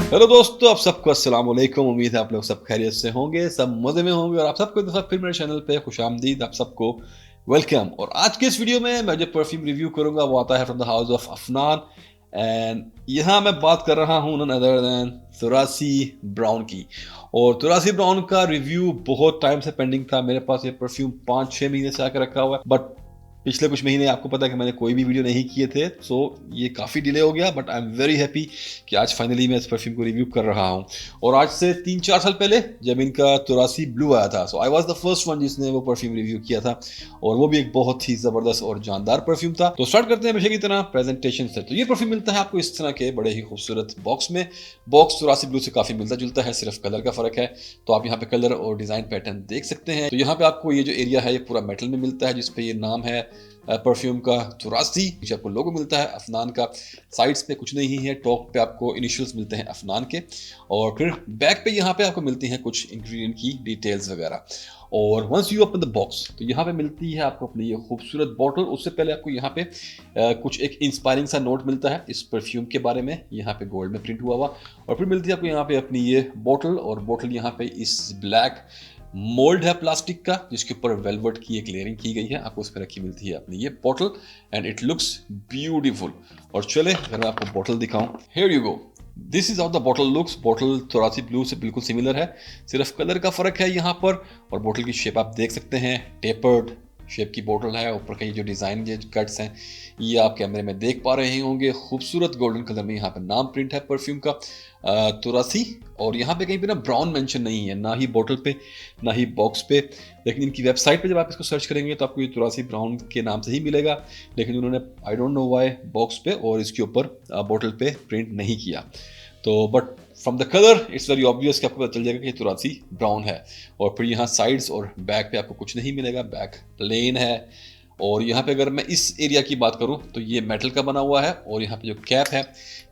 Hello दोस्तों, आप सबको अस्सलाम वालेकुम। उम्मीद है आप लोग सब खैरियत से होंगे, सब मज़े में होंगे और आप सबको एक दफ़ा फिर मेरे चैनल पे खुशामदीद, आप सबको वेलकम। और आज के इस वीडियो में मैं जो परफ्यूम रिव्यू करूंगा वो आता है from the house of Afnan and यहाँ मैं बात कर रहा हूँ नन अदर दैन तुरासी ब्राउन की। और तुरासी ब्राउन का रिव्यू बहुत टाइम से पेंडिंग था। मेरे पास ये परफ्यूम 5-6 महीने से आकर रखा हुआ है, बट पिछले कुछ महीने आपको पता है कि मैंने कोई भी वीडियो नहीं किए थे, सो ये काफ़ी डिले हो गया। But I am very happy कि आज फाइनली मैं इस परफ्यूम को रिव्यू कर रहा हूँ। और आज से 3-4 साल पहले जब इनका तुरासी ब्लू आया था, so I was the first one जिसने वो परफ्यूम रिव्यू किया था, और वो भी एक बहुत ही ज़बरदस्त और जानदार परफ्यूम था। तो स्टार्ट करते हैं हमेशा की तरह प्रेजेंटेशन से। तो ये परफ्यूम मिलता है आपको इस तरह के बड़े ही खूबसूरत बॉक्स में। बॉक्स तुरासी ब्लू से काफ़ी मिलता जुलता है, सिर्फ कलर का फ़र्क है। तो आप यहाँ पे कलर और डिज़ाइन पैटर्न देख सकते हैं। तो यहाँ पे आपको ये जो एरिया है ये पूरा मेटल में मिलता है, जिसपे ये नाम है परफ्यूम का तुरासी। नीचे आपको लोगो मिलता है अफनान का। साइड्स पे कुछ नहीं है, टॉप पे आपको इनिशियल्स मिलते हैं अफनान के, और फिर बैक पे यहाँ पे आपको मिलती हैं कुछ इंग्रेडिएंट की डिटेल्स वगैरह। और once you open the box तो यहाँ पे मिलती है आपको अपनी ये खूबसूरत बॉटल। उससे पहले आपको यहाँ पे कुछ एक इंस्पायरिंग सा नोट मिलता है इस परफ्यूम के बारे में, यहाँ पे गोल्ड में प्रिंट हुआ हुआ। और फिर मिलती है आपको यहाँ पे अपनी ये बॉटल, और बॉटल यहाँ पे इस ब्लैक मोल्ड है प्लास्टिक का, जिसके ऊपर वेलवेट की एक लेयरिंग की गई है। आपको उस पर रखी मिलती है अपनी ये bottle and it looks beautiful. और चले अगर मैं आपको बॉटल दिखाऊं, here you go, this is how the bottle looks. Bottle Turathi blue से बिल्कुल सिमिलर है, सिर्फ कलर का फर्क है यहाँ पर। और बॉटल की शेप आप देख सकते हैं, टेपर्ड शेप की बॉटल है। ऊपर का ये जो डिज़ाइन के कट्स हैं ये आप कैमरे में देख पा रहे होंगे। खूबसूरत गोल्डन कलर में यहाँ पे नाम प्रिंट है परफ्यूम का तुरासी। और यहाँ पे कहीं पे ना ब्राउन मेंशन नहीं है, ना ही बॉटल पे ना ही बॉक्स पे। लेकिन इनकी वेबसाइट पे जब आप इसको सर्च करेंगे तो आपको ये तुरासी ब्राउन के नाम से ही मिलेगा। लेकिन उन्होंने I don't know why box पे और इसके ऊपर बॉटल पे प्रिंट नहीं किया। तो but from the colour it's very obvious कि आपको पता चल जाएगा कि ये तुरासी ब्राउन है। और फिर यहाँ साइड्स और बैक पे आपको कुछ नहीं मिलेगा, बैक प्लेन है। और यहाँ पे अगर मैं इस एरिया की बात करूँ तो ये मेटल का बना हुआ है, और यहाँ पे जो कैप है,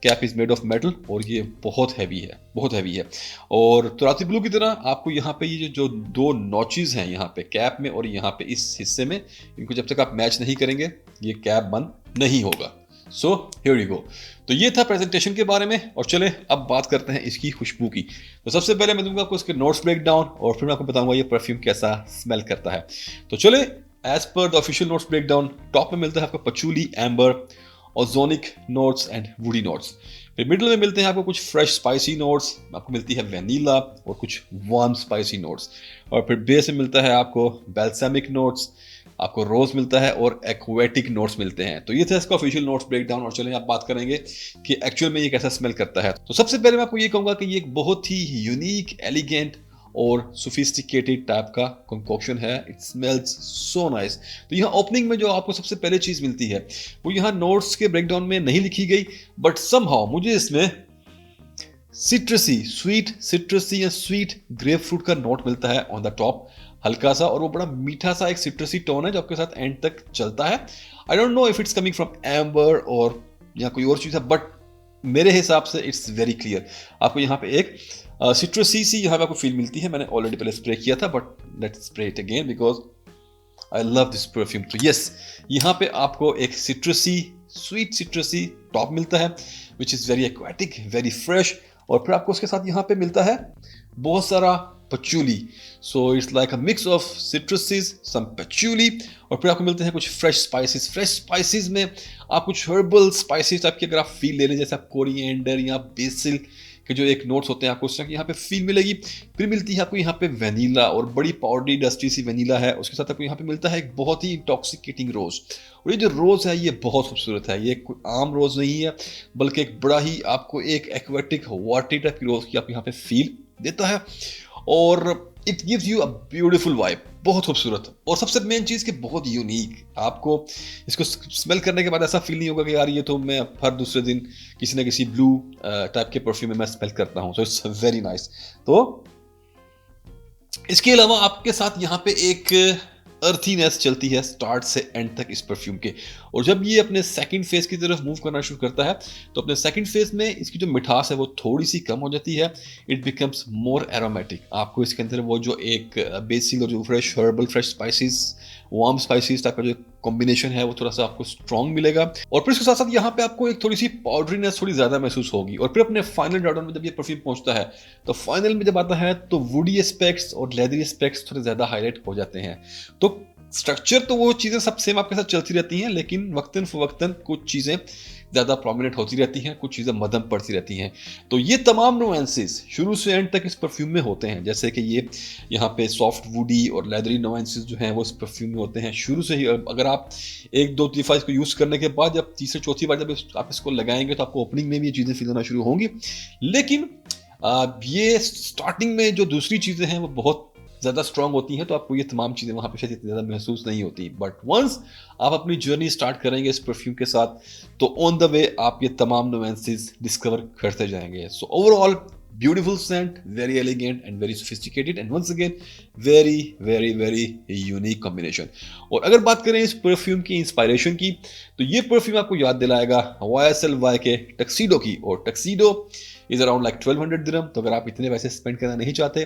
cap is made of metal, और ये बहुत हैवी है, बहुत हैवी है। और तुरासी ब्लू की तरह आपको यहाँ पे ये जो दो नॉचेस हैं यहाँ पे कैप में और यहाँ पे इस हिस्से में, इनको जब तक आप मैच नहीं करेंगे ये कैप बंद नहीं होगा। सो हियर यू गो। तो ये था प्रेजेंटेशन के बारे में। और चले अब बात करते हैं इसकी खुशबू की। तो सबसे पहले मैं दूंगा आपको इसके नोट्स ब्रेक डाउन, और फिर मैं आपको बताऊंगा ये परफ्यूम कैसा स्मेल करता है। तो चले, as per the official notes break down, top में मिलता है आपको patchouli, amber, ozonic notes and woody notes. फिर मिडिल में मिलते हैं आपको कुछ फ्रेश स्पाइसी नोट्स, आपको मिलती है वेनिला और कुछ वार्म स्पाइसी नोट्स। और फिर बेस में मिलता है आपको बैल्सामिक नोट्स, आपको रोज मिलता है और एक्वेटिक नोट्स मिलते हैं। तो ये था इसका ऑफिशियल नोट्स ब्रेकडाउन। और चलें आप बात करेंगे कि एक्चुअल में ये कैसा स्मेल करता है। तो सबसे पहले मैं आपको ये कहूंगा कि ये एक बहुत ही यूनिक, एलिगेंट और सोफिस्टिकेटेड टाइप का कंकोक्शन है। It smells so nice. तो यहाँ ओपनिंग में जो आपको सबसे पहले चीज मिलती है वो यहाँ नोट्स के ब्रेकडाउन में नहीं लिखी गई, बट समहाउ मुझे इसमें सिट्रसी, स्वीट सिट्रसी या स्वीट ग्रेप फ्रूट का नोट मिलता है ऑन द टॉप, हल्का सा। और वो बड़ा मीठा सा एक सिट्रसी टोन है जो आपके साथ एंड तक चलता है। I don't know if it's coming from amber और या कोई और चीज़ है, बट मेरे हिसाब से इट्स वेरी क्लियर। आपको यहाँ पे एक सिट्रसी सी यहाँ पे आपको फील मिलती है। मैंने ऑलरेडी पहले स्प्रे किया था, but let's spray it again because I love this perfume. तो यस, यहाँ पे आपको एक सिट्रसी, स्वीट सिट्रसी टॉप मिलता है विच is very aquatic, very fresh. और फिर आपको उसके साथ यहाँ पे मिलता है बहुत सारा patchouli. So it's like a mix of citruses, some patchouli. और फिर आपको मिलते हैं कुछ फ्रेश स्पाइसेस। फ्रेश स्पाइसेस में आप कुछ हर्बल स्पाइसेस टाइप की अगर आप फील ले लें, जैसे आप कोरिएंडर या बेसिल के जो एक नोट्स होते हैं, आपको उस तरह की यहाँ पे फील मिलेगी। फिर मिलती है आपको यहाँ पे वेनिला, और बड़ी पाउडरी डस्टी सी वेनिला है। उसके साथ आपको यहाँ पे मिलता है एक बहुत ही इंटॉक्सिकेटिंग रोज। और ये जो रोज़ है ये बहुत खूबसूरत है। ये कोई आम रोज़ नहीं है, बल्कि एक बड़ा ही आपको एक एक्वेटिक वाटरी टाइप की रोज़ की आपको यहाँ पे फील देता है। और it gives you a beautiful vibe, बहुत खूबसूरत। और सबसे मेन चीज़ कि बहुत यूनिक। आपको इसको स्मेल करने के बाद ऐसा फील नहीं होगा कि यार ये तो मैं हर दूसरे दिन किसी ना किसी ब्लू टाइप के परफ्यूम में मैं स्मेल करता हूँ। तो इट्स वेरी नाइस। तो इसके अलावा आपके साथ यहाँ पे एक अर्थीनेस चलती है स्टार्ट से एंड तक इस परफ्यूम के। और जब ये अपने सेकंड फेज की तरफ मूव करना शुरू करता है तो अपने सेकंड फेज में इसकी जो मिठास है वो थोड़ी सी कम हो जाती है। It becomes more aromatic. आपको इसके अंदर वो जो एक बेसिक और जो fresh herbal fresh spices warm species type का जो कॉम्बिनेशन है वो थोड़ा सा आपको स्ट्रॉन्ग मिलेगा। और फिर इसके साथ साथ यहाँ पे आपको एक थोड़ी सी पाउडरीनेस थोड़ी ज़्यादा महसूस होगी। और फिर अपने फाइनल ड्रॉडाउन में जब ये परफ्यूम पहुंचता है तो फाइनल में जब आता है तो वुडी एस्पेक्ट्स और लेदरी एस्पेक्ट्स थोड़े ज़्यादा हाईलाइट हो जाते हैं। तो स्ट्रक्चर तो वो चीज़ें सब सेम आपके साथ चलती रहती हैं, लेकिन वक्तन फवक्तन कुछ चीज़ें ज़्यादा प्रोमिनेंट होती रहती हैं, कुछ चीज़ें मध्यम पड़ती रहती हैं। तो ये तमाम नुएंसेस शुरू से एंड तक इस परफ्यूम में होते हैं। जैसे कि ये यहाँ पे सॉफ्ट वुडी और लेदरी नुएंसेस जो हैं वो इस परफ्यूम में होते हैं शुरू से ही। अगर आप एक दो दफ़ा इसको यूज़ करने के बाद जब तीसरी चौथी बार जब आप इसको लगाएंगे तो आपको ओपनिंग में भी ये चीज़ें फील होना शुरू होंगी। लेकिन ये स्टार्टिंग में जो दूसरी चीज़ें हैं वो बहुत ज़्यादा स्ट्रॉन्ग होती हैं, तो आपको ये तमाम चीज़ें वहाँ पे शायद इतनी ज़्यादा महसूस नहीं होती। बट वंस आप अपनी जर्नी स्टार्ट करेंगे इस परफ्यूम के साथ तो ऑन द वे आप ये तमाम नुएंसेस डिस्कवर करते जाएंगे। So overall beautiful scent, very elegant and very sophisticated and once again very very very unique combination. और अगर बात करें इस परफ्यूम की इंस्पायरेशन की तो ये परफ्यूम आपको याद दिलाएगा YSL के टक्सीडो की। और टक्सीडो इज अराउंड लाइक 1200 दिरहम। तो अगर आप इतने पैसे स्पेंड करना नहीं चाहते,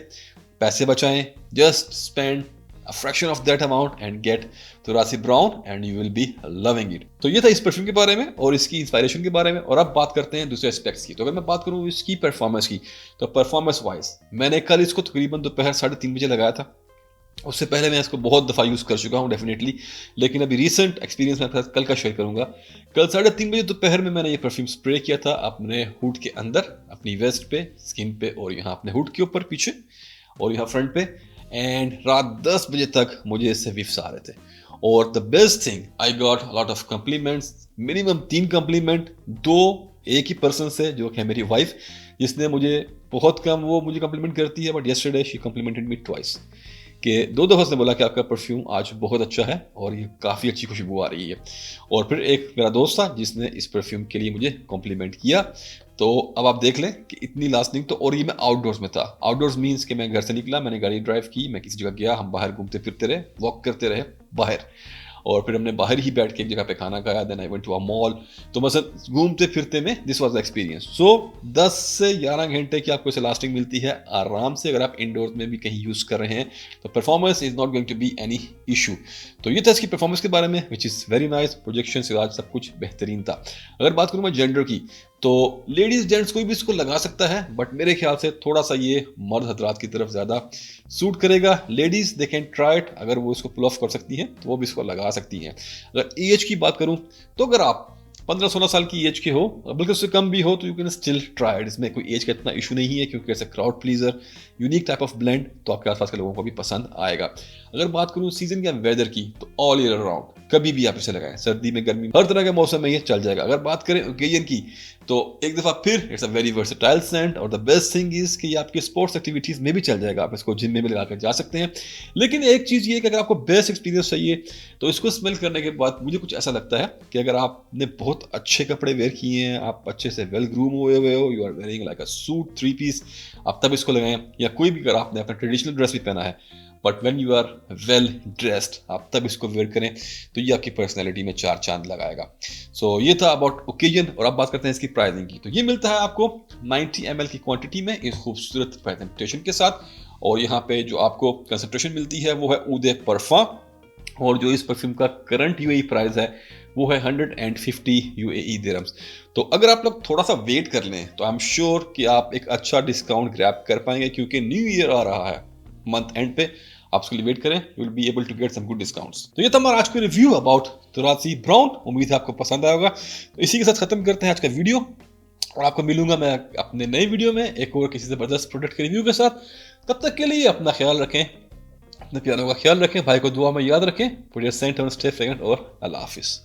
पैसे बचाएं, just spend a fraction of that amount and get Thoraci Brown and you will be loving it। तो ये था इस परफ्यूम के बारे में और इसकी इंस्पायरेशन के बारे में। और अब बात करते हैं दूसरे एस्पेक्ट्स की। तो अगर मैं बात करूँ इसकी परफॉर्मेंस की तो परफॉर्मेंस वाइज मैंने कल इसको तकरीबन दोपहर 3:30 बजे लगाया था। उससे पहले मैं इसको बहुत दफ़ा यूज़ कर चुका हूँ डेफिनेटली, लेकिन अभी रीसेंट एक्सपीरियंस मैं आपके साथ कल का शेयर करूँगा। कल 3:30 बजे दोपहर में मैंने ये परफ्यूम स्प्रे किया था अपने हुड के अंदर, अपनी वेस्ट पे, स्किन पे और यहाँ अपने हुड के ऊपर पीछे और यहाँ फ्रंट पे। एंड रात 10 बजे तक मुझे इससे विफ्स आ रहे थे। और the best thing I got lot of compliments, minimum 3 compliment, 2 एक ही पर्सन से जो कि है मेरी वाइफ, जिसने मुझे बहुत कम वो मुझे कम्प्लीमेंट करती है, but yesterday she complemented me twice कि 2 दफ़ा उसने बोला कि आपका परफ्यूम आज बहुत अच्छा है और ये काफ़ी अच्छी खुशबू आ रही है। और फिर एक मेरा दोस्त था जिसने इस परफ्यूम के लिए मुझे कॉम्प्लीमेंट किया। तो अब आप देख लें कि इतनी लास्टिंग। तो और ये मैं आउटडोर्स में था। आउटडोर्स मीन्स कि मैं घर से निकला, मैंने गाड़ी ड्राइव की, मैं किसी जगह गया, हम बाहर घूमते फिरते रहे, वॉक करते रहे बाहर, और फिर हमने बाहर ही बैठ के एक जगह पे खाना खाया। Then I went to a mall. तो मतलब घूमते फिरते में this was the experience. So 10 से 11 घंटे की आपको इसे लास्टिंग मिलती है आराम से, अगर आप इंडोर्स में भी कहीं यूज़ कर रहे हैं तो performance is not going to be any issue. तो ये था इसकी परफॉर्मेंस के बारे में, which is very nice. Projection से आज सब कुछ बेहतरीन था। अगर बात करूँ मैं जेंडर की तो लेडीज जेंट्स कोई भी इसको लगा सकता है, बट मेरे ख्याल से थोड़ा सा ये मर्द हजरात की तरफ ज़्यादा सूट करेगा। Ladies they can try it, अगर वो इसको पुल ऑफ कर सकती हैं तो वो भी इसको लगा सकती हैं। अगर एज की बात करूं तो अगर आप 15-16 साल की एज के हो, बल्कि उससे कम भी हो, तो you can still try it. इसमें कोई एज का इतना इशू नहीं है, क्योंकि ऐसे crowd pleaser, unique type of blend तो आपके आसपास के लोगों को भी पसंद आएगा। अगर बात करूं सीजन या वेदर की तो ऑल ईयर अराउंड कभी भी आप इसे लगाएं, सर्दी में, गर्मी में, हर तरह के मौसम में ये चल जाएगा। अगर बात करें ओकेजन की तो एक दफ़ा फिर it's a very versatile scent. और द बेस्ट थिंग इज कि ये आपके स्पोर्ट्स एक्टिविटीज़ में भी चल जाएगा, आप इसको जिम में भी लगा कर जा सकते हैं। लेकिन एक चीज़ ये कि अगर आपको बेस्ट एक्सपीरियंस चाहिए तो इसको स्मेल करने के बाद मुझे कुछ ऐसा लगता है कि अगर आपने बहुत अच्छे कपड़े वेयर किए हैं, आप अच्छे से वेल ग्रूम हुए हो, you are wearing like a suit 3 piece, आप तब इसको लगाएं। या कोई भी, अगर आपने अपना ट्रेडिशनल ड्रेस भी पहना है, but when you are well dressed, आप तब इसको वेयर करें तो ये आपकी पर्सनैलिटी में 4 चांद लगाएगा। सो ये था अबाउट ओकेजन। और अब बात करते हैं इसकी प्राइसिंग की। तो ये मिलता है आपको 90 ml की क्वांटिटी में इस खूबसूरत प्रेजेंटेशन के साथ। और यहाँ पे जो आपको कंसंट्रेशन मिलती है वो है ऊदे परफा। और जो इस परफ्यूम का करंट यूएई प्राइस है वो है 150 UAE दिरहम्स। तो अगर आप लोग थोड़ा सा वेट कर लें तो आई एम श्योर कि आप एक अच्छा डिस्काउंट ग्रैब कर पाएंगे, क्योंकि न्यू ईयर आ रहा है मंथ एंड पे। आप उसके लिए वेट करें, you will be able to get some good discounts. तो ये था हमारा आज का रिव्यू अबाउट Thoraci Brown। उम्मीद है आपको पसंद आया होगा। तो इसी के साथ खत्म करते हैं आज का वीडियो, और आपको मिलूंगा मैं अपने नए वीडियो में एक और किसी जबरदस्त प्रोडक्ट के रिव्यू के साथ। तब तक के लिए अपना ख्याल रखें, अपने प्यारों का ख्याल रखें, भाई को दुआ में याद रखें। Put your Saint on, stay fragrant और अल्लाह हाफिज़।